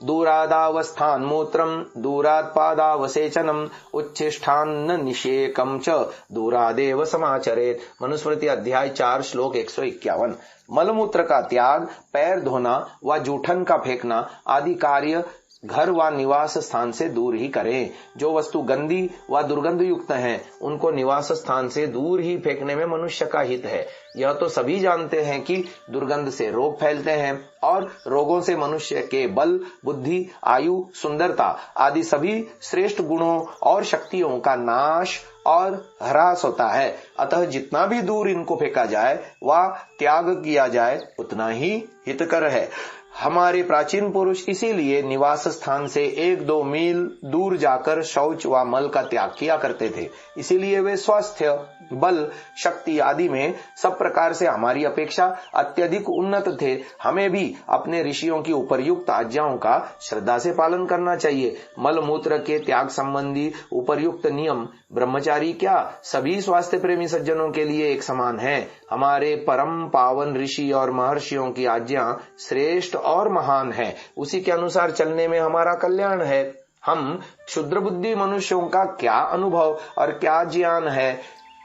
दूरादावस्थान मूत्रम दूरात्पादावसेचनम उच्छिष्टान्न निषेकम च दूरादेव समाचरेत। मनुस्मृति अध्याय 4 श्लोक 151। मलमूत्र का त्याग, पैर धोना व जूठन का फेंकना आदि कार्य घर व निवास स्थान से दूर ही करें। जो वस्तु गंदी व दुर्गंध युक्त हैं, उनको निवास स्थान से दूर ही फेंकने में मनुष्य का हित है। यह तो सभी जानते हैं कि दुर्गंध से रोग फैलते हैं और रोगों से मनुष्य के बल, बुद्धि, आयु, सुंदरता आदि सभी श्रेष्ठ गुणों और शक्तियों का नाश और ह्रास होता है। अतः जितना भी दूर इनको फेंका जाए व त्याग किया जाए उतना ही हितकर है। हमारे प्राचीन पुरुष इसीलिए निवास स्थान से 1-2 मील दूर जाकर शौच व मल का त्याग किया करते थे। इसीलिए वे स्वास्थ्य, बल, शक्ति आदि में सब प्रकार से हमारी अपेक्षा अत्यधिक उन्नत थे। हमें भी अपने ऋषियों की उपर्युक्त आज्ञाओं का श्रद्धा से पालन करना चाहिए। मल मूत्र के त्याग संबंधी उपर्युक्त नियम ब्रह्मचारी क्या, सभी स्वास्थ्य प्रेमी सज्जनों के लिए एक समान है। हमारे परम पावन ऋषि और महर्षियों की आज्ञा श्रेष्ठ और महान है, उसी के अनुसार चलने में हमारा कल्याण है। हम क्षुद्र बुद्धि मनुष्यों का क्या अनुभव और क्या ज्ञान है,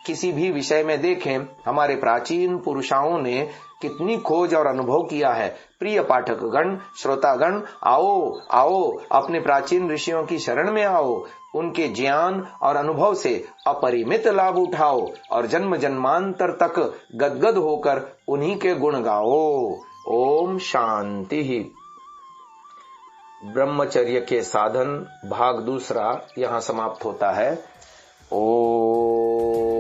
किसी भी विषय में देखें, हमारे प्राचीन पुरुषाओं ने कितनी खोज और अनुभव किया है। प्रिय पाठकगण, श्रोतागण, आओ आओ अपने प्राचीन ऋषियों की शरण में आओ, उनके ज्ञान और अनुभव से अपरिमित लाभ उठाओ और जन्म जन्मांतर तक गदगद होकर उन्हीं के गुण गाओ। ओम शांति। ब्रह्मचर्य के साधन भाग 2 यहाँ समाप्त होता है। ओम।